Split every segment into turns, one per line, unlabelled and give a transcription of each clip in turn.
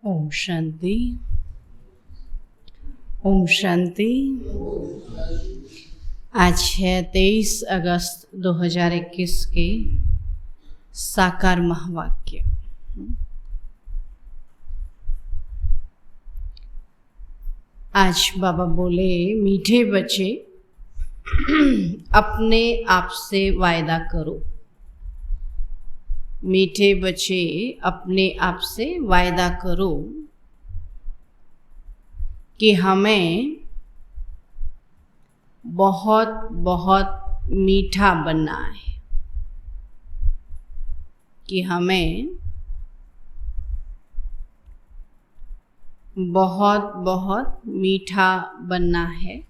ओम शांति। ओम शांति। आज है 23 अगस्त 2021 के साकार महावाक्य। आज बाबा बोले, मीठे बच्चे अपने आप से वायदा करो। मीठे बच्चे अपने आप से वायदा करो कि हमें बहुत बहुत मीठा बनना है, कि हमें बहुत बहुत मीठा बनना है।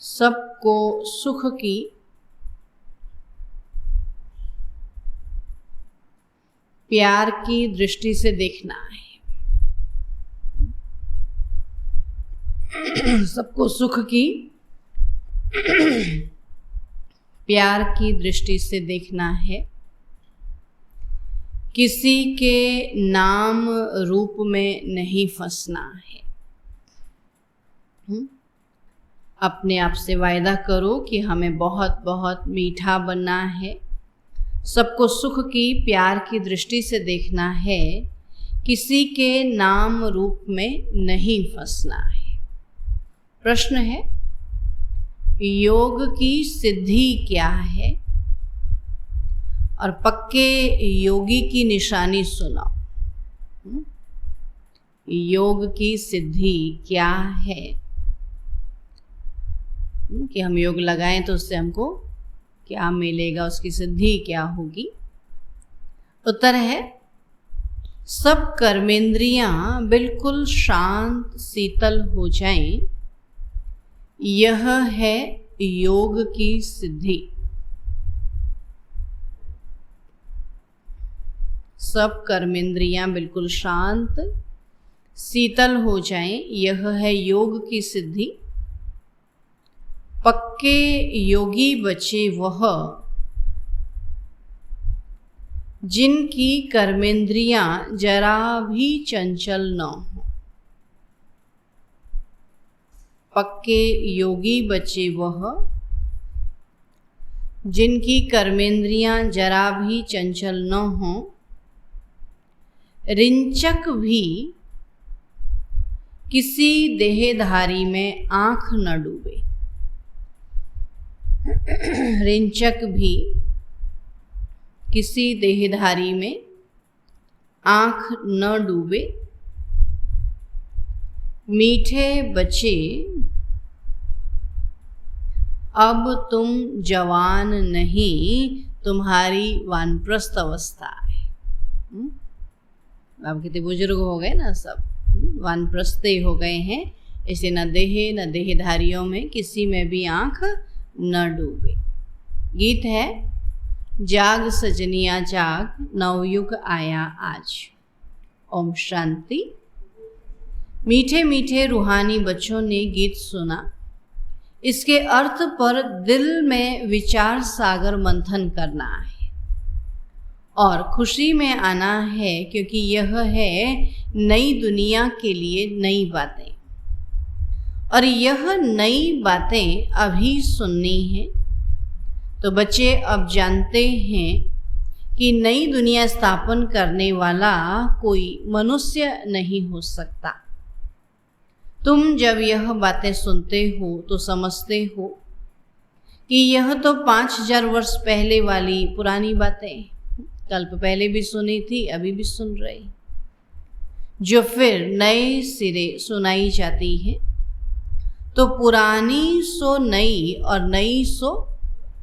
सबको सुख की प्यार की दृष्टि से देखना है। सबको सुख की प्यार की दृष्टि से देखना है। किसी के नाम रूप में नहीं फंसना है। अपने आप से वायदा करो कि हमें बहुत बहुत मीठा बनना है। सबको सुख की प्यार की दृष्टि से देखना है। किसी के नाम रूप में नहीं फंसना है। प्रश्न है, योग की सिद्धि क्या है? और पक्के योगी की निशानी सुनाओ। योग की सिद्धि क्या है? कि हम योग लगाएं तो उससे हमको क्या मिलेगा, उसकी सिद्धि क्या होगी? उत्तर है, सब कर्मेंद्रियां बिल्कुल शांत शीतल हो जाएं, यह है योग की सिद्धि। सब कर्मेंद्रियां बिल्कुल शांत शीतल हो जाएं, यह है योग की सिद्धि। पक्के योगी बचे वह जिनकी कर्मेंद्रियां जरा भी चंचल न हो। पक्के योगी बचे वह जिनकी कर्मेंद्रियां जरा भी चंचल न हो। रिंचक भी किसी देहधारी में आंख न डूबे। रिंचक भी किसी देहधारी में आंख न डूबे। मीठे बच्चे अब तुम जवान नहीं, तुम्हारी वानप्रस्थ अवस्था है। अब कितने बुजुर्ग हो गए ना, सब वानप्रस्थे हो गए हैं। इसे न देह न देहधारियों में किसी में भी आंख न डूबे। गीत है, जाग सजनिया जाग, नवयुग आया आज। ओम शांति। मीठे मीठे रूहानी बच्चों ने गीत सुना। इसके अर्थ पर दिल में विचार सागर मंथन करना है और खुशी में आना है, क्योंकि यह है नई दुनिया के लिए नई बातें। और यह नई बातें अभी सुननी है। तो बच्चे अब जानते हैं कि नई दुनिया स्थापन करने वाला कोई मनुष्य नहीं हो सकता। तुम जब यह बातें सुनते हो तो समझते हो कि यह तो 5000 वर्ष पहले वाली पुरानी बातें, कल्प पहले भी सुनी थी, अभी भी सुन रही, जो फिर नए सिरे सुनाई जाती है। तो पुरानी सो नई और नई सो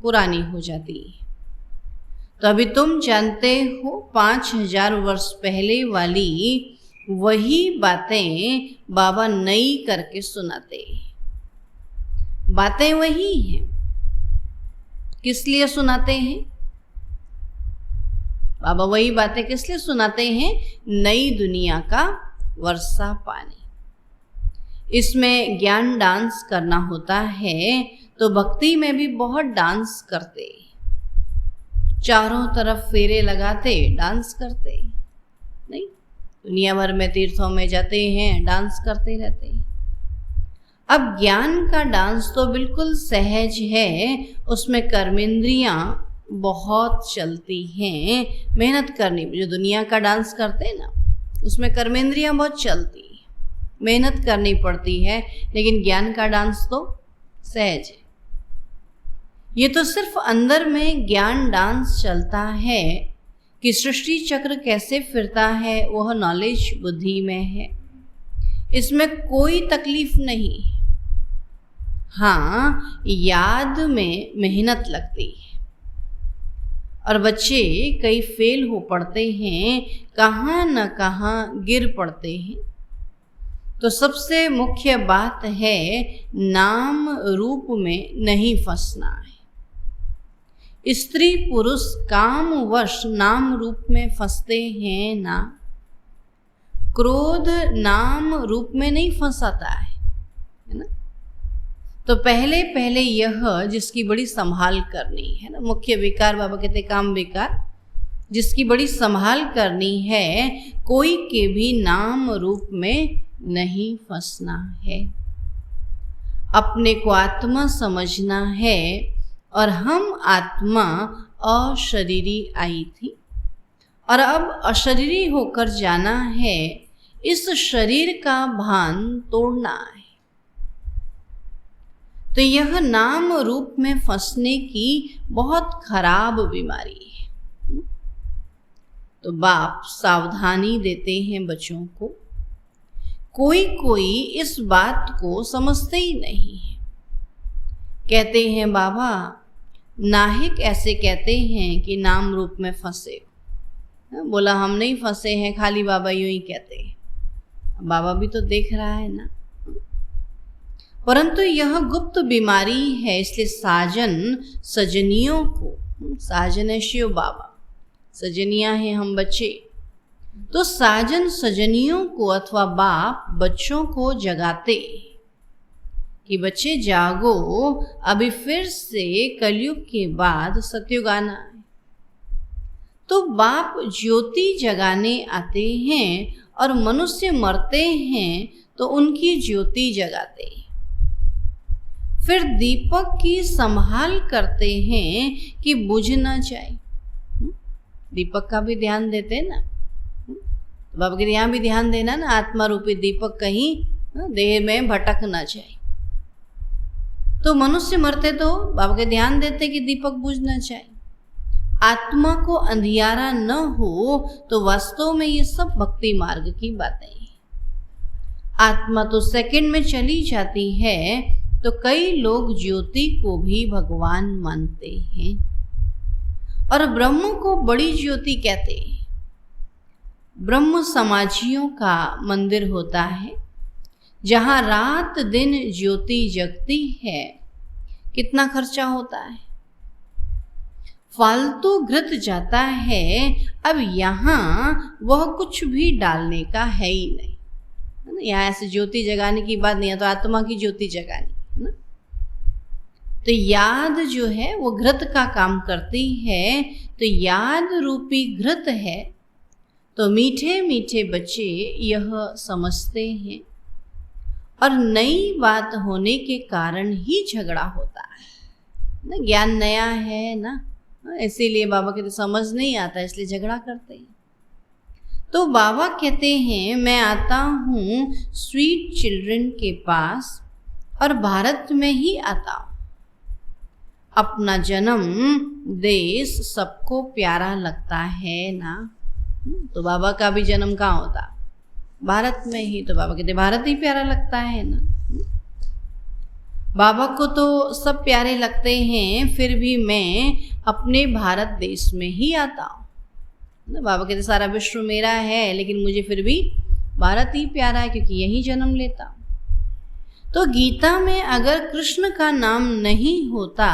पुरानी हो जाती है। तो अभी तुम जानते हो 5000 वर्ष पहले वाली वही बातें बाबा नई करके सुनाते हैं। बातें वही हैं। किस लिए सुनाते हैं? बाबा वही बातें किस लिए सुनाते हैं? नई दुनिया का वर्षा पानी। इसमें ज्ञान डांस करना होता है, तो भक्ति में भी बहुत डांस करते। चारों तरफ फेरे लगाते डांस करते। नहीं, दुनिया भर में तीर्थों में जाते हैं, डांस करते रहते हैं। अब ज्ञान का डांस तो बिल्कुल सहज है, उसमें कर्मेंद्रियां बहुत चलती हैं, मेहनत करनी। जो दुनिया का डांस करते हैं ना, उसमें कर्मेंद्रियां बहुत चलती हैं, मेहनत करनी पड़ती है, लेकिन ज्ञान का डांस तो सहज है। ये तो सिर्फ अंदर में ज्ञान डांस चलता है कि सृष्टि चक्र कैसे फिरता है, वह नॉलेज बुद्धि में है, इसमें कोई तकलीफ नहीं। हाँ, याद में मेहनत लगती है और बच्चे कई फेल हो पड़ते हैं, कहाँ न कहाँ गिर पड़ते हैं। तो सबसे मुख्य बात है नाम रूप में नहीं फंसना है। स्त्री पुरुष कामवश नाम रूप में फंसते हैं ना, क्रोध नाम रूप में नहीं फंसाता है ना। तो पहले पहले यह जिसकी बड़ी संभाल करनी है ना, मुख्य विकार बाबा कहते काम विकार, जिसकी बड़ी संभाल करनी है, कोई के भी नाम रूप में नहीं फंसना है। अपने को आत्मा समझना है और हम आत्मा अशरीरी आई थी और अब अशरीरी होकर जाना है। इस शरीर का भान तोड़ना है। तो यह नाम रूप में फंसने की बहुत खराब बीमारी है। तो बाप सावधानी देते हैं बच्चों को। कोई कोई इस बात को समझते ही नहीं है। कहते हैं बाबा नाहिक ऐसे कहते हैं कि नाम रूप में फंसे। बोला हम नहीं फंसे हैं, खाली बाबा यूं ही कहते हैं। बाबा भी तो देख रहा है ना। परंतु यह गुप्त बीमारी है, इसलिए साजन सजनियों को, साजन है शिव बाबा, सजनियां हैं हम बच्चे, तो साजन सजनियों को अथवा बाप बच्चों को जगाते कि बच्चे जागो, अभी फिर से कलयुग के बाद सतयुग आना है। तो बाप ज्योति जगाने आते हैं और मनुष्य मरते हैं तो उनकी ज्योति जगाते हैं। फिर दीपक की संभाल करते हैं कि बुझ ना जाए। दीपक का भी ध्यान देते हैं ना, बाबा के यहाँ भी ध्यान देना ना, आत्मा रूपी दीपक कहीं देह में भटक ना जाए। तो मनुष्य मरते तो बाबा के ध्यान देते कि दीपक बुझ ना जाए, आत्मा को अंधियारा न हो। तो वास्तव में ये सब भक्ति मार्ग की बातें हैं। आत्मा तो सेकंड में चली जाती है, तो कई लोग ज्योति को भी भगवान मानते हैं और ब्रह्म को बड़ी ज्योति कहते हैं। ब्रह्म समाजियों का मंदिर होता है, जहाँ रात दिन ज्योति जगती है। कितना खर्चा होता है, फालतू घृत जाता है। अब यहाँ वह कुछ भी डालने का है ही नहीं। यहाँ ऐसे ज्योति जगाने की बात नहीं है, तो आत्मा की ज्योति जगानी है ना। तो याद जो है वो घृत का काम करती है। तो याद रूपी घृत है। तो मीठे मीठे बच्चे यह समझते हैं और नई बात होने के कारण ही झगड़ा होता है ना। ज्ञान नया है ना, इसीलिए बाबा कहते समझ नहीं आता, इसलिए झगड़ा करते हैं। तो बाबा कहते हैं मैं आता हूँ स्वीट चिल्ड्रन के पास और भारत में ही आता हूँ। अपना जन्म देश सबको प्यारा लगता है ना। तो बाबा का भी जन्म कहाँ होता, भारत में ही। तो बाबा कहते भारत ही प्यारा लगता है ना। बाबा को तो सब प्यारे लगते हैं, फिर भी मैं अपने भारत देश में ही आता हूँ। बाबा कहते सारा विश्व मेरा है, लेकिन मुझे फिर भी भारत ही प्यारा है, क्योंकि यही जन्म लेता हूँ। तो गीता में अगर कृष्ण का नाम नहीं होता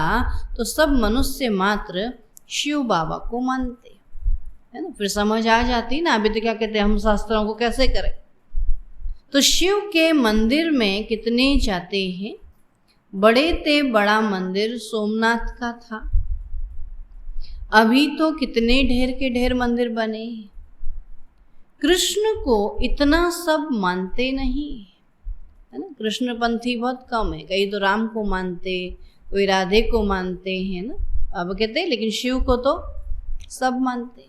तो सब मनुष्य मात्र शिव बाबा को मानते, है ना। फिर समझ आ जाती ना, अभी तो क्या कहते हैं हम शास्त्रों को कैसे करें। तो शिव के मंदिर में कितने जाते हैं। बड़े ते बड़ा मंदिर सोमनाथ का था, अभी तो कितने ढेर के ढेर मंदिर बने हैं। कृष्ण को इतना सब मानते नहीं है ना। कृष्णपंथी बहुत कम है, कई तो राम को मानते, कोई राधे को मानते हैं ना, बाबा कहते हैं, लेकिन शिव को तो सब मानते हैं।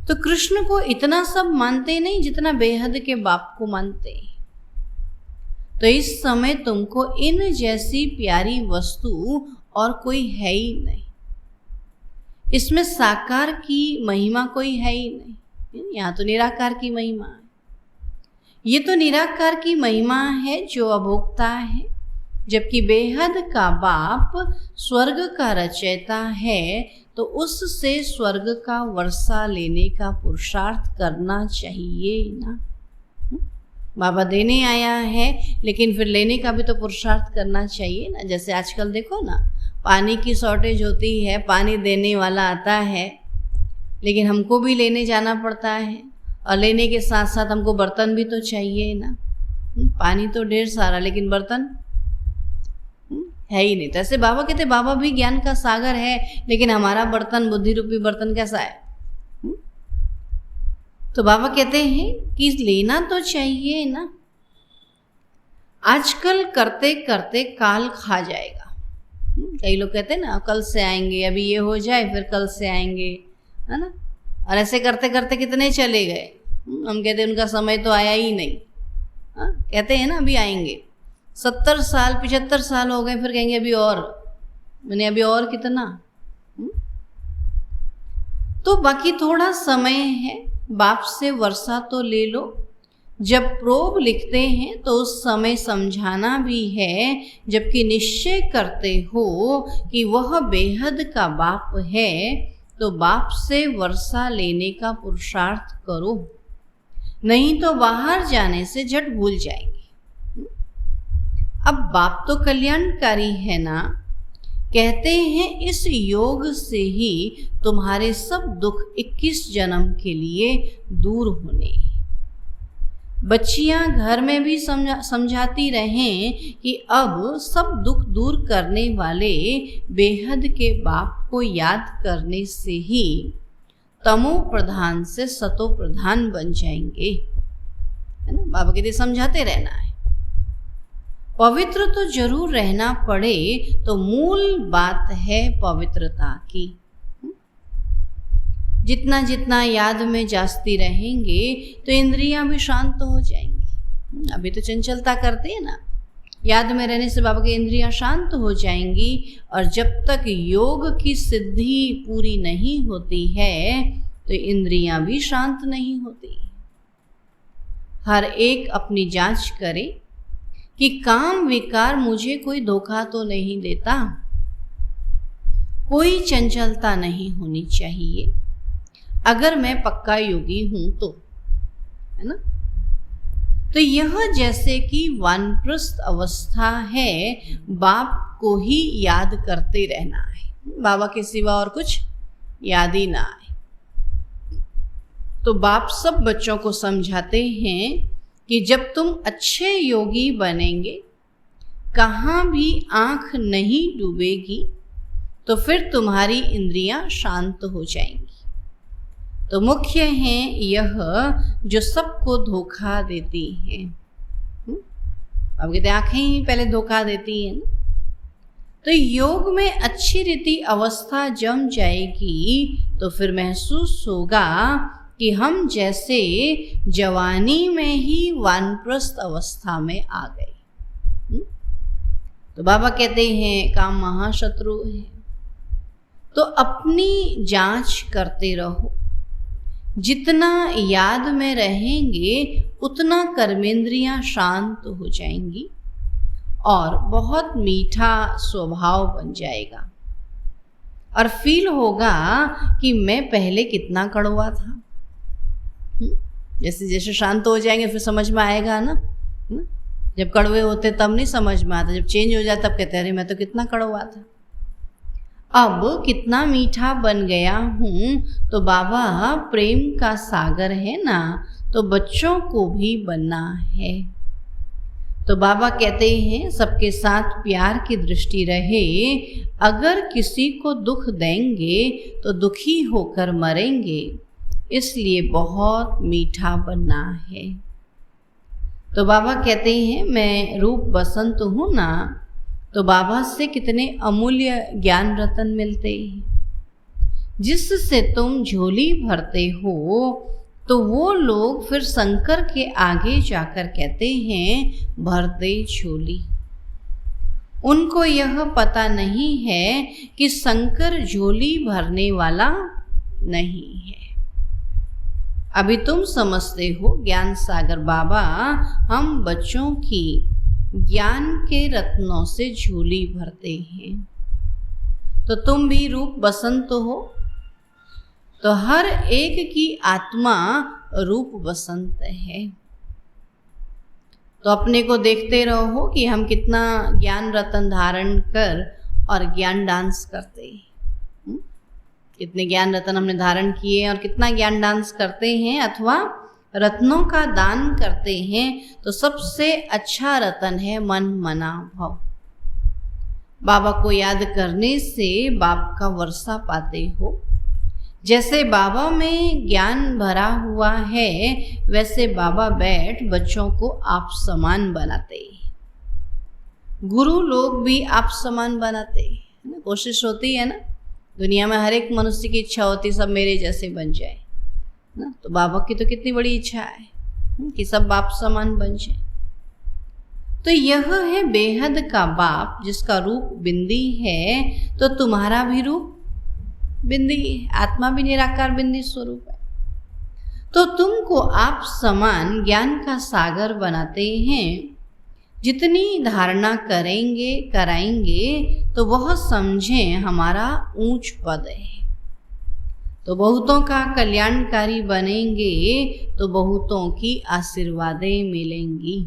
तो कृष्ण को इतना सब मानते नहीं जितना बेहद के बाप को मानते हैं। तो इस समय तुमको इन जैसी प्यारी वस्तु और कोई है ही नहीं। इसमें साकार की महिमा कोई है ही नहीं, यहाँ तो निराकार की महिमा है। ये तो निराकार की महिमा है जो अभोक्ता है, जबकि बेहद का बाप स्वर्ग का रचयिता है, तो उससे स्वर्ग का वर्षा लेने का पुरुषार्थ करना चाहिए ना। बाबा देने आया है, लेकिन फिर लेने का भी तो पुरुषार्थ करना चाहिए ना। जैसे आजकल देखो ना, पानी की शॉर्टेज होती है, पानी देने वाला आता है, लेकिन हमको भी लेने जाना पड़ता है, और लेने के साथ साथ हमको बर्तन भी तो चाहिए ना। पानी तो ढेर सारा, लेकिन बर्तन है ही नहीं। तो ऐसे बाबा कहते, बाबा भी ज्ञान का सागर है, लेकिन हमारा बर्तन, बुद्धि रूपी बर्तन कैसा है? तो बाबा कहते हैं कि लेना तो चाहिए ना। आजकल करते करते काल खा जाएगा। कई लोग कहते हैं ना, कल से आएंगे, अभी ये हो जाए फिर कल से आएंगे, है ना। और ऐसे करते करते कितने चले गए। हम कहते हैं उनका समय तो आया ही नहीं। कहते हैं ना अभी आएंगे, 70 साल 75 साल हो गए, फिर कहेंगे अभी और, मैंने अभी और कितना। तो बाकी थोड़ा समय है, बाप से वर्षा तो ले लो। जब प्रोब लिखते हैं तो उस समय समझाना भी है, जबकि निश्चय करते हो कि वह बेहद का बाप है, तो बाप से वर्षा लेने का पुरुषार्थ करो, नहीं तो बाहर जाने से झट भूल जाएंगे। अब बाप तो कल्याणकारी है ना। कहते हैं इस योग से ही तुम्हारे सब दुख 21 जन्म के लिए दूर होने। बच्चियां घर में भी समझाती रहें कि अब सब दुख दूर करने वाले बेहद के बाप को याद करने से ही तमो प्रधान से सतो प्रधान बन जाएंगे, है ना। बाबा कहते समझाते रहना है। पवित्र तो जरूर रहना पड़े, तो मूल बात है पवित्रता की। जितना जितना याद में जास्ती रहेंगे तो इंद्रियां भी शांत हो जाएंगी। अभी तो चंचलता करते हैं ना, याद में रहने से बाबा की इंद्रियां शांत हो जाएंगी। और जब तक योग की सिद्धि पूरी नहीं होती है तो इंद्रियां भी शांत नहीं होती। हर एक अपनी जांच करे कि काम विकार मुझे कोई धोखा तो नहीं देता, कोई चंचलता नहीं होनी चाहिए अगर मैं पक्का योगी हूं तो, है ना। तो यह जैसे कि वानप्रस्थ अवस्था है, बाप को ही याद करते रहना है, बाबा के सिवा और कुछ याद ही ना आए। तो बाप सब बच्चों को समझाते हैं कि जब तुम अच्छे योगी बनेंगे, कहाँ भी आंख नहीं डूबेगी, तो फिर तुम्हारी इंद्रियां शांत हो जाएंगी। तो मुख्य है यह जो सबको धोखा देती हैं। अब कहते आंखें ही पहले धोखा देती हैं ना। तो योग में अच्छी रीति अवस्था जम जाएगी तो फिर महसूस होगा कि हम जैसे जवानी में ही वानप्रस्थ अवस्था में आ गए। तो बाबा कहते हैं काम महाशत्रु है, तो अपनी जांच करते रहो। जितना याद में रहेंगे उतना कर्मेंद्रियां शांत हो जाएंगी और बहुत मीठा स्वभाव बन जाएगा। और फील होगा कि मैं पहले कितना कड़वा था। जैसे जैसे शांत हो जाएंगे फिर समझ में आएगा ना। जब कड़वे होते तब नहीं समझ में आता, जब चेंज हो जाता तब कहते अरे मैं तो कितना कड़वा था, अब कितना मीठा बन गया हूँ। तो बाबा प्रेम का सागर है ना, तो बच्चों को भी बनना है। तो बाबा कहते हैं सबके साथ प्यार की दृष्टि रहे। अगर किसी को दुख देंगे तो दुखी होकर मरेंगे, इसलिए बहुत मीठा बनना है। तो बाबा कहते हैं मैं रूप बसंत हूँ ना, तो बाबा से कितने अमूल्य ज्ञान रतन मिलते हैं। जिससे तुम झोली भरते हो तो वो लोग फिर शंकर के आगे जाकर कहते हैं भर दे झोली। उनको यह पता नहीं है कि शंकर झोली भरने वाला नहीं है। अभी तुम समझते हो ज्ञान सागर बाबा हम बच्चों की ज्ञान के रत्नों से झोली भरते हैं। तो तुम भी रूप बसंत हो, तो हर एक की आत्मा रूप बसंत है। तो अपने को देखते रहो कि हम कितना ज्ञान रतन धारण कर और ज्ञान डांस करते हैं। कितने ज्ञान रतन हमने धारण किए और कितना ज्ञान डांस करते हैं अथवा रत्नों का दान करते हैं। तो सबसे अच्छा रतन है मन मना भव। बाबा को याद करने से बाप का वर्षा पाते हो। जैसे बाबा में ज्ञान भरा हुआ है वैसे बाबा बैठ बच्चों को आप समान बनाते हैं। गुरु लोग भी आप समान बनाते हैं ना। कोशिश होती है ना, दुनिया में हर एक मनुष्य की इच्छा होती सब मेरे जैसे बन जाए ना। तो बाबा की तो कितनी बड़ी इच्छा है कि सब बाप समान बन जाए। तो यह है बेहद का बाप जिसका रूप बिंदी है। तो तुम्हारा भी रूप बिंदी है, आत्मा भी निराकार बिंदी स्वरूप है। तो तुमको आप समान ज्ञान का सागर बनाते हैं। जितनी धारणा करेंगे कराएंगे तो वह समझें हमारा ऊंच पद है। तो बहुतों का कल्याणकारी बनेंगे तो बहुतों की आशीर्वादें मिलेंगी।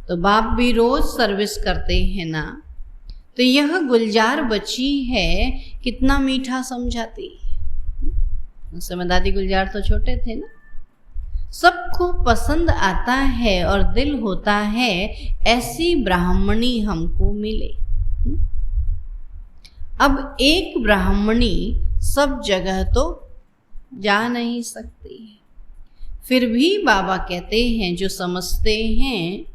तो बाप भी रोज सर्विस करते हैं ना। तो यह गुलजार बच्ची है कितना मीठा समझाती है। उस समय दादी गुलजार तो छोटे थे ना। सबको पसंद आता है और दिल होता है ऐसी ब्राह्मणी हमको मिले। अब एक ब्राह्मणी सब जगह तो जा नहीं सकती है। फिर भी बाबा कहते हैं जो समझते हैं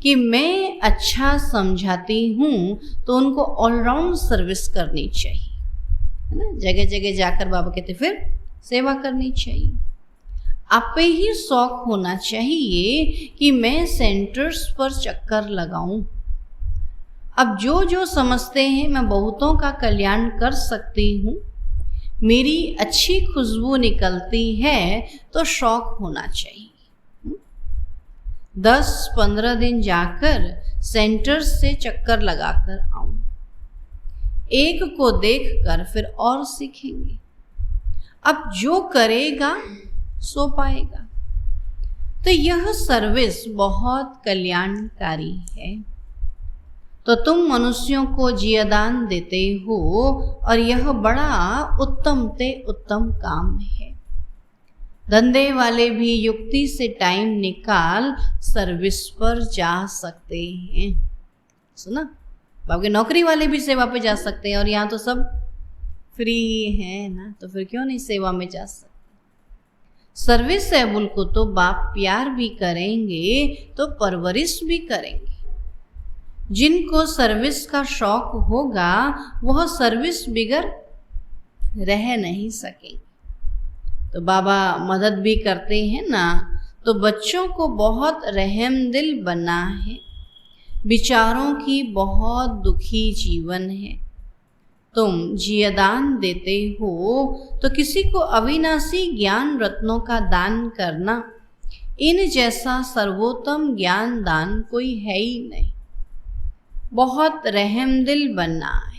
कि मैं अच्छा समझाती हूँ तो उनको ऑलराउंड सर्विस करनी चाहिए, है ना। जगह जगह जाकर बाबा कहते फिर सेवा करनी चाहिए। आप पे ही शौक होना चाहिए कि मैं सेंटर्स पर चक्कर लगाऊं। अब जो जो समझते हैं मैं बहुतों का कल्याण कर सकती हूँ, मेरी अच्छी खुशबू निकलती है, तो शौक होना चाहिए। 10-15 दिन जाकर सेंटर से चक्कर लगाकर आऊं। एक को देखकर फिर और सीखेंगे। अब जो करेगा सो पाएगा। तो यह सर्विस बहुत कल्याणकारी है। तो तुम मनुष्यों को जियादान देते हो और यह बड़ा उत्तम ते उत्तम काम है। धंधे वाले भी युक्ति से टाइम निकाल सर्विस पर जा सकते हैं। सुना, बाबा के नौकरी वाले भी सेवा पे जा सकते हैं और यहाँ तो सब फ्री है ना, तो फिर क्यों नहीं सेवा में जा सकते। सर्विसेबल को तो बाप प्यार भी करेंगे तो परवरिश भी करेंगे। जिनको सर्विस का शौक होगा वह सर्विस बिगर रह नहीं सकेंगे। तो बाबा मदद भी करते हैं ना। तो बच्चों को बहुत रहम दिल बनना है। विचारों की बहुत दुखी जीवन है। तुम जियादान देते हो तो किसी को अविनाशी ज्ञान रत्नों का दान करना, इन जैसा सर्वोत्तम ज्ञान दान कोई है ही नहीं। बहुत रहम दिल बनना है।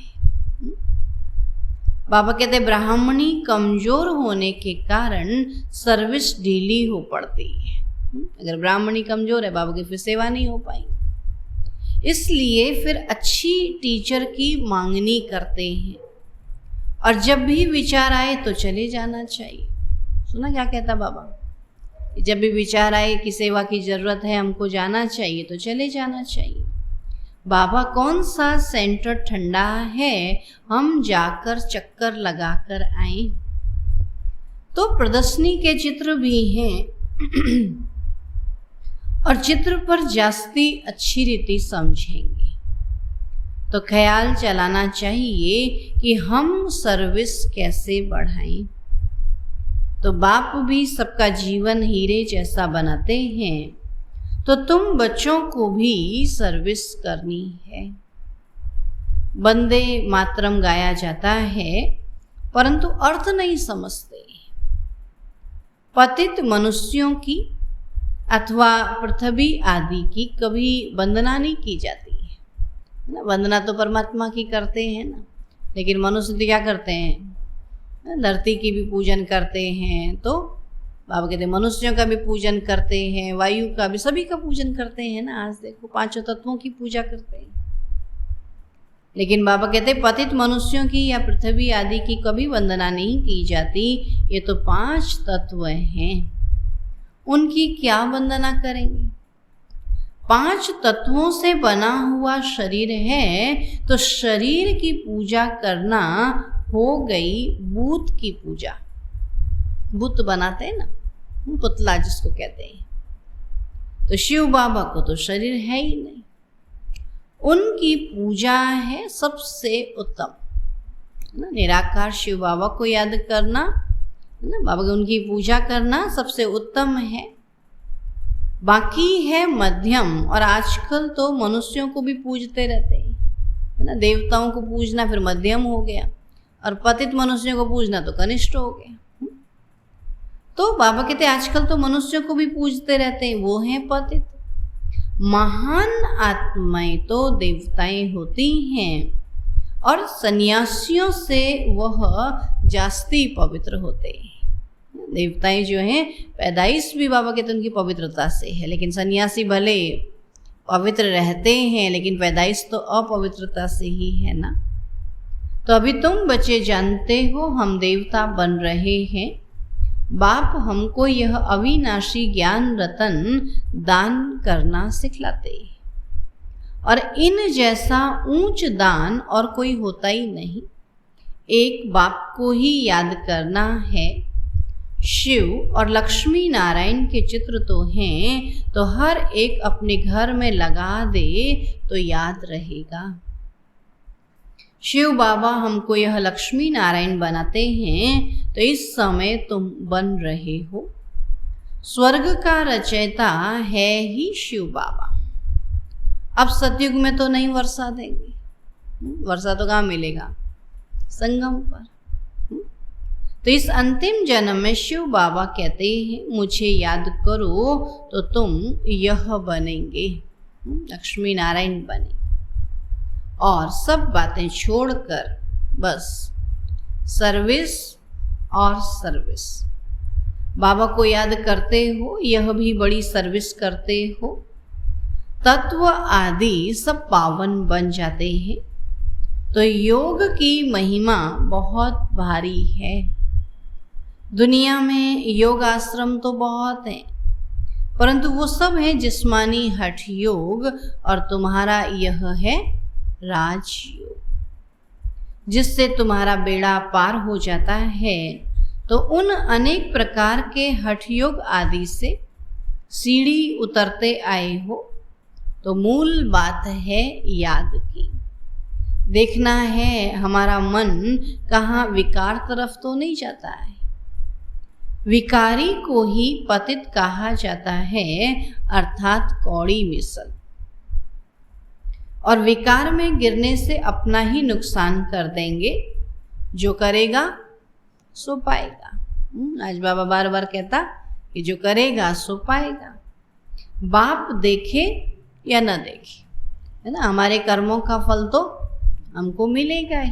बाबा कहते ब्राह्मणी कमजोर होने के कारण सर्विस ढीली हो पड़ती है। अगर ब्राह्मणी कमजोर है बाबा की फिर सेवा नहीं हो पाएगी। इसलिए फिर अच्छी टीचर की मांगनी करते हैं और जब भी विचार आए तो चले जाना चाहिए। सुना क्या कहता बाबा, जब भी विचार आए कि सेवा की जरूरत है हमको जाना चाहिए तो चले जाना चाहिए। बाबा कौन सा सेंटर ठंडा है हम जाकर चक्कर लगाकर आए। तो प्रदर्शनी के चित्र भी हैं और चित्र पर जास्ती अच्छी रीति समझेंगे। तो ख्याल चलाना चाहिए कि हम सर्विस कैसे बढ़ाएं। तो बाप भी सबका जीवन हीरे जैसा बनाते हैं, तो तुम बच्चों को भी सर्विस करनी है। वंदे मातरम गाया जाता है, परंतु अर्थ नहीं समझते। पतित मनुष्यों की अथवा पृथ्वी आदि की कभी वंदना नहीं की जाती है ना। वंदना तो परमात्मा की करते हैं ना, लेकिन मनुष्य तो क्या करते हैं, धरती की भी पूजन करते हैं। तो बाबा कहते हैं मनुष्यों का भी पूजन करते हैं, वायु का भी, सभी का पूजन करते हैं ना। आज देखो पांचों तत्वों की पूजा करते हैं, लेकिन बाबा कहते हैं पतित मनुष्यों की या पृथ्वी आदि की कभी वंदना नहीं की जाती। ये तो 5 तत्व हैं, उनकी क्या वंदना करेंगे। 5 तत्वों से बना हुआ शरीर है, तो शरीर की पूजा करना हो गई भूत की पूजा। बुत बनाते हैं ना, पुतला जिसको कहते हैं। तो शिव बाबा को तो शरीर है ही नहीं, उनकी पूजा है सबसे उत्तम ना। निराकार शिव बाबा को याद करना ना, बाबा उनकी पूजा करना सबसे उत्तम है। बाकी है मध्यम, और आजकल तो मनुष्यों को भी पूजते रहते हैं है ना। देवताओं को पूजना फिर मध्यम हो गया, और पतित मनुष्यों को पूजना तो कनिष्ठ हो गया। तो बाबा कहते आजकल तो मनुष्यों को भी पूजते रहते हैं, वो हैं पतित। महान आत्माएं तो देवताएं होती हैं, और सन्यासियों से वह जास्ती पवित्र होते हैं। देवताएं जो हैं पैदाइश भी बाबा कहते उनकी पवित्रता से है, लेकिन सन्यासी भले पवित्र रहते हैं, लेकिन पैदाइश तो अपवित्रता से ही है ना। तो अभी तुम बच्चे जानते हो हम देवता बन रहे हैं। बाप हमको यह अविनाशी ज्ञान रतन दान करना सिखलाते हैं, और इन जैसा ऊंच दान और कोई होता ही नहीं। एक बाप को ही याद करना है। शिव और लक्ष्मी नारायण के चित्र तो हैं, तो हर एक अपने घर में लगा दे तो याद रहेगा। शिव बाबा हमको यह लक्ष्मी नारायण बनाते हैं, तो इस समय तुम बन रहे हो। स्वर्ग का रचयिता है ही शिव बाबा। अब सतयुग में तो नहीं वर्षा देंगे, वर्षा तो कहाँ मिलेगा, संगम पर। तो इस अंतिम जन्म में शिव बाबा कहते हैं मुझे याद करो तो तुम यह बनेंगे, लक्ष्मी नारायण बने, और सब बातें छोड़कर बस सर्विस और सर्विस। बाबा को याद करते हो, यह भी बड़ी सर्विस करते हो। तत्व आदि सब पावन बन जाते हैं। तो योग की महिमा बहुत भारी है। दुनिया में योग आश्रम तो बहुत हैं, परंतु वो सब है जिस्मानी हठ योग, और तुम्हारा यह है राजयोग, जिससे तुम्हारा बेड़ा पार हो जाता है। तो उन अनेक प्रकार के हठ योग आदि से सीढ़ी उतरते आए हो। तो मूल बात है याद की। देखना है हमारा मन कहाँ विकार तरफ तो नहीं जाता है। विकारी को ही पतित कहा जाता है, अर्थात कौड़ी मिसल। और विकार में गिरने से अपना ही नुकसान कर देंगे। जो करेगा सो पाएगा। आज बाबा बार बार कहता कि जो करेगा सो पाएगा। बाप देखे या न देखे, है ना, हमारे कर्मों का फल तो हमको मिलेगा ही।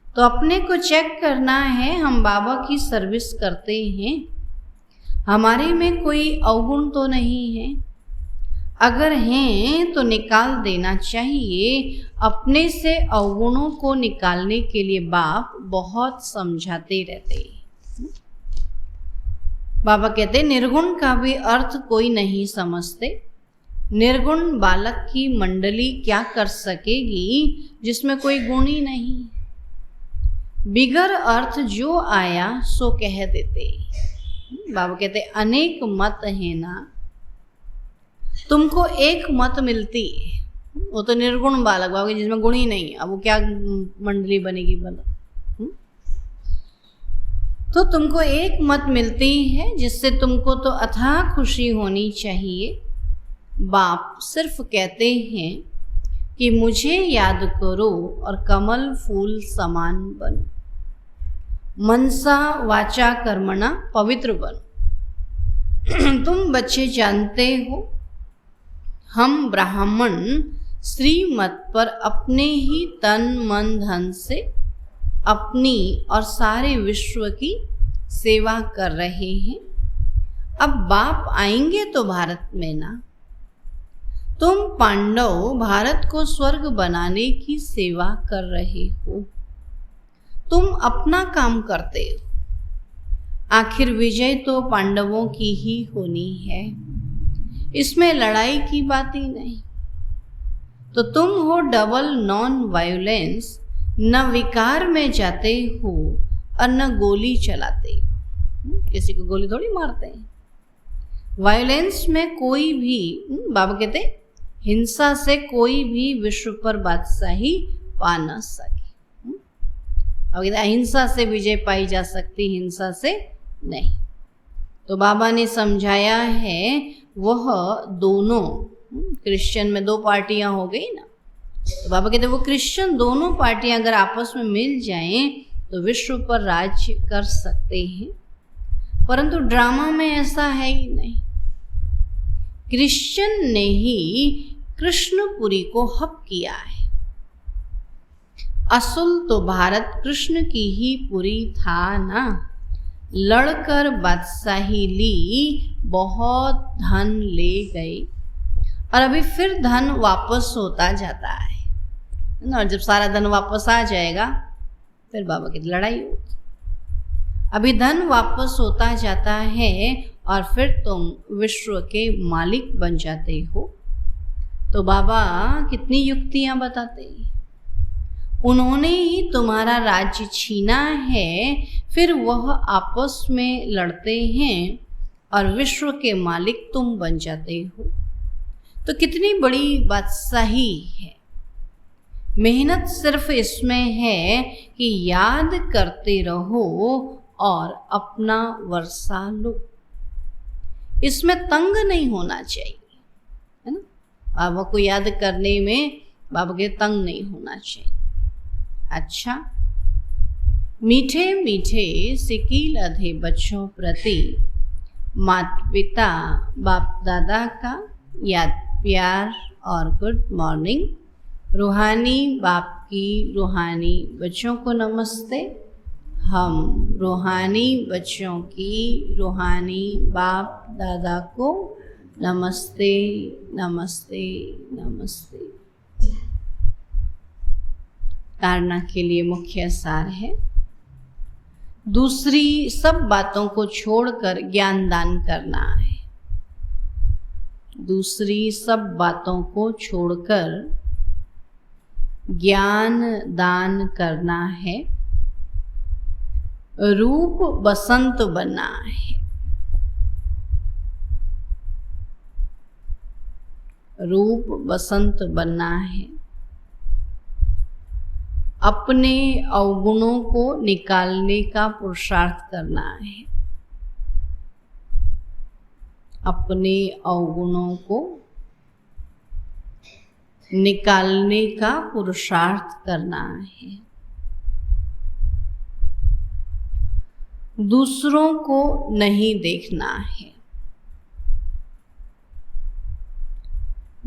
तो अपने को चेक करना है, हम बाबा की सर्विस करते हैं, हमारे में कोई अवगुण तो नहीं है। अगर हैं तो निकाल देना चाहिए। अपने से अवगुणों को निकालने के लिए बाप बहुत समझाते रहते हैं। बाबा कहते निर्गुण का भी अर्थ कोई नहीं समझते। निर्गुण बालक की मंडली क्या कर सकेगी जिसमें कोई गुण ही नहीं। बिगर अर्थ जो आया सो कह देते। बाबा कहते अनेक मत है ना, तुमको एक मत मिलती है। वो तो निर्गुण बालक बाबा जिसमें गुण ही नहीं, अब वो क्या मंडली बनेगी भला। तो तुमको एक मत मिलती है जिससे तुमको तो अथाह खुशी होनी चाहिए। बाप सिर्फ कहते हैं कि मुझे याद करो और कमल फूल समान बनो, मनसा वाचा कर्मणा पवित्र बनो। तुम बच्चे जानते हो हम ब्राह्मण श्रीमत पर अपने ही तन मन धन से अपनी और सारे विश्व की सेवा कर रहे हैं। अब बाप आएंगे तो भारत में ना, तुम पांडव भारत को स्वर्ग बनाने की सेवा कर रहे हो। तुम अपना काम करते हो, आखिर विजय तो पांडवों की ही होनी है, इसमें लड़ाई की बात ही नहीं। तो तुम हो डबल नॉन वायलेंस, न विकार में जाते हो और न गोली चलाते हो। किसी को गोली थोड़ी मारते हैं। वायलेंस में कोई भी, बाबा कहते हिंसा से कोई भी विश्व पर बादशाही पा न सके। अब कहते अहिंसा से विजय पाई जा सकती, हिंसा से नहीं। तो बाबा ने समझाया है वह दोनों, क्रिश्चियन में दो पार्टियां हो गई ना, तो बाबा कहते वो क्रिश्चियन दोनों पार्टियां अगर आपस में मिल जाएं तो विश्व पर राज्य कर सकते हैं। परंतु ड्रामा में ऐसा है ही नहीं। क्रिश्चियन ने ही कृष्णपुरी को हक किया है। असल तो भारत कृष्ण की ही पुरी था ना, लड़कर बादशाही ली, बहुत धन ले गए और अभी फिर धन वापस होता जाता है ना। और जब सारा धन वापस आ जाएगा फिर बाबा की लड़ाई होगी। अभी धन वापस होता जाता है और फिर तुम विश्व के मालिक बन जाते हो। तो बाबा कितनी युक्तियां बताते हैं। उन्होंने ही तुम्हारा राज्य छीना है, फिर वह आपस में लड़ते हैं और विश्व के मालिक तुम बन जाते हो। तो कितनी बड़ी बादशाही है। मेहनत सिर्फ इसमें है कि याद करते रहो और अपना वर्षा लो। इसमें तंग नहीं होना चाहिए, है ना। बाबा को याद करने में बाबा के तंग नहीं होना चाहिए। अच्छा, मीठे मीठे सिकील अधे बच्चों प्रति माता पिता बाप दादा का याद प्यार और गुड मॉर्निंग। रूहानी बाप की रूहानी बच्चों को नमस्ते। हम रूहानी बच्चों की रूहानी बाप दादा को नमस्ते नमस्ते नमस्ते। ताड़ना के लिए मुख्य सार है, दूसरी सब बातों को छोड़कर ज्ञान दान करना है। दूसरी सब बातों को छोड़कर ज्ञान दान करना है। रूप बसंत बनना है। रूप बसंत बनना है। अपने अवगुणों को निकालने का पुरुषार्थ करना है। अपने अवगुणों को निकालने का पुरुषार्थ करना है। दूसरों को नहीं देखना है।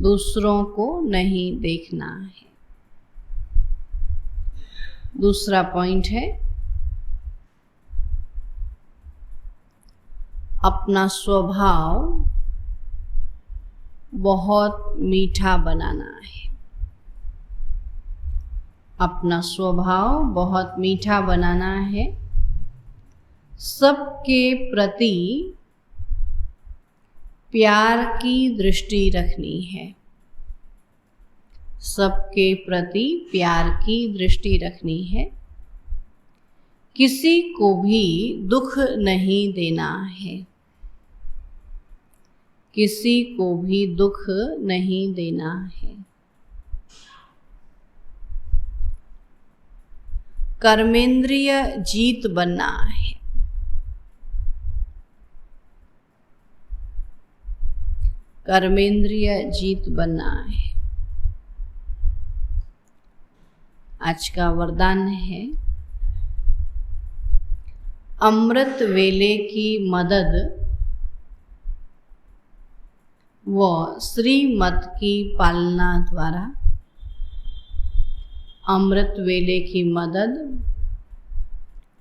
दूसरों को नहीं देखना है। दूसरा पॉइंट है, अपना स्वभाव बहुत मीठा बनाना है। अपना स्वभाव बहुत मीठा बनाना है। सबके प्रति प्यार की दृष्टि रखनी है। सबके प्रति प्यार की दृष्टि रखनी है। किसी को भी दुख नहीं देना है। किसी को भी दुख नहीं देना है। कर्मेंद्रिय जीत बनना है। कर्मेंद्रिय जीत बनना है। आज का वरदान है, अमृत वेले की मदद व श्रीमत की पालना द्वारा। अमृत वेले की मदद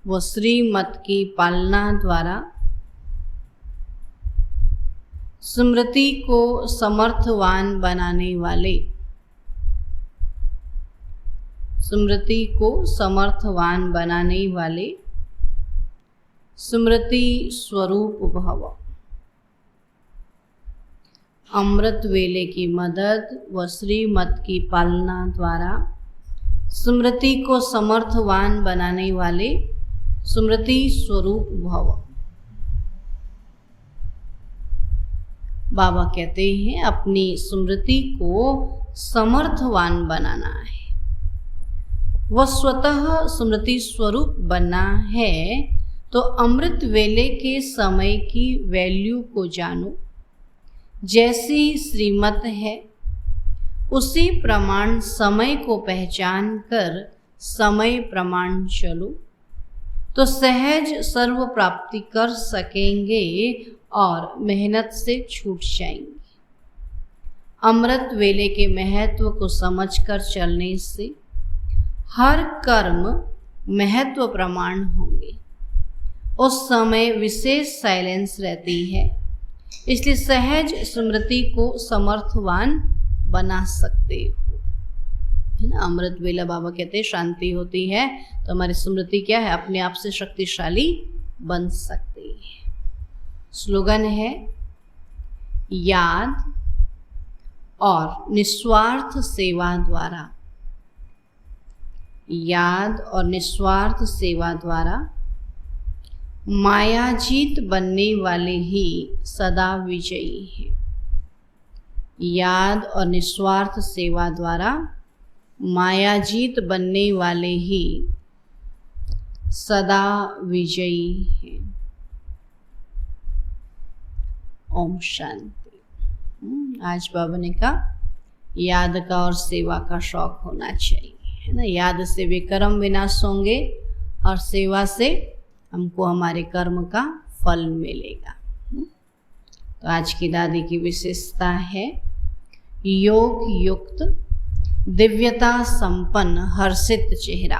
व श्रीमत की पालना द्वारा स्मृति को समर्थवान बनाने वाले, स्मृति को समर्थवान बनाने वाले स्मृति स्वरूप भव। अमृत वेले की मदद व श्रीमत की पालना द्वारा स्मृति को समर्थवान बनाने वाले स्मृति स्वरूप भव। बाबा कहते हैं अपनी स्मृति को समर्थवान बनाना है। वह स्वतः स्मृति स्वरूप बनना है तो अमृत वेले के समय की वैल्यू को जानो। जैसी श्रीमत है उसी प्रमाण समय को पहचान कर समय प्रमाण चलो तो सहज सर्व प्राप्ति कर सकेंगे और मेहनत से छूट जाएंगे। अमृत वेले के महत्व को समझकर चलने से हर कर्म महत्व प्रमाण होंगे। उस समय विशेष साइलेंस रहती है, इसलिए सहज स्मृति को समर्थवान बना सकते हो, है ना। अमृत वेला बाबा कहते हैं शांति होती है तो हमारी स्मृति क्या है, अपने आप से शक्तिशाली बन सकती है। स्लोगन है, याद और निस्वार्थ सेवा द्वारा। याद और निस्वार्थ सेवा द्वारा मायाजीत बनने वाले ही सदा विजयी हैं। याद और निस्वार्थ सेवा द्वारा मायाजीत बनने वाले ही सदा विजयी हैं। ओम शांति। आज बाबा ने कहा याद का और सेवा का शौक होना चाहिए, है ना। याद से वे कर्म विनाश होंगे और सेवा से हमको हमारे कर्म का फल मिलेगा। तो आज की दादी की विशेषता है योग युक्त दिव्यता संपन्न हर्षित चेहरा।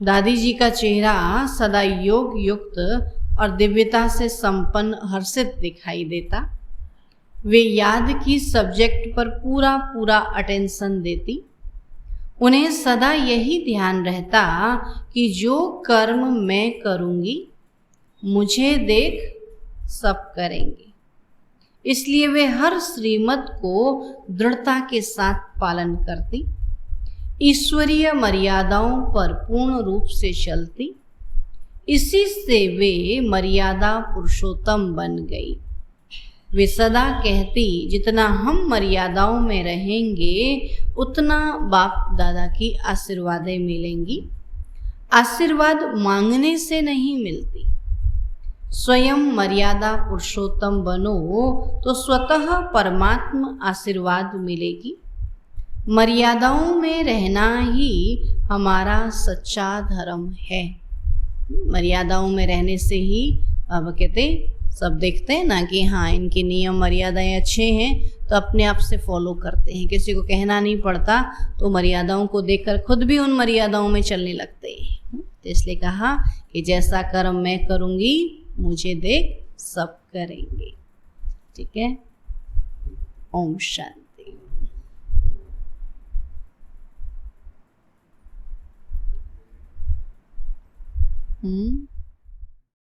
दादी जी का चेहरा सदा योग युक्त और दिव्यता से संपन्न हर्षित दिखाई देता। वे याद की सब्जेक्ट पर पूरा पूरा अटेंशन देती। उन्हें सदा यही ध्यान रहता कि जो कर्म मैं करूँगी मुझे देख सब करेंगे। इसलिए वे हर श्रीमत को दृढ़ता के साथ पालन करती, ईश्वरीय मर्यादाओं पर पूर्ण रूप से चलती। इसी से वे मर्यादा पुरुषोत्तम बन गई। वे सदा कहती जितना हम मर्यादाओं में रहेंगे उतना बाप दादा की आशीर्वादें मिलेंगी। आशीर्वाद मांगने से नहीं मिलती। स्वयं मर्यादा पुरुषोत्तम बनो तो स्वतः परमात्मा आशीर्वाद मिलेगी। मर्यादाओं में रहना ही हमारा सच्चा धर्म है। मर्यादाओं में रहने से ही बाबा कहते सब देखते हैं ना कि हाँ इनके नियम मर्यादाएं अच्छे हैं तो अपने आप से फॉलो करते हैं। किसी को कहना नहीं पड़ता तो मर्यादाओं को देखकर खुद भी उन मर्यादाओं में चलने लगते हैं। तो इसलिए कहा कि जैसा कर्म मैं करूँगी मुझे देख सब करेंगे। ठीक है। ओम शांति।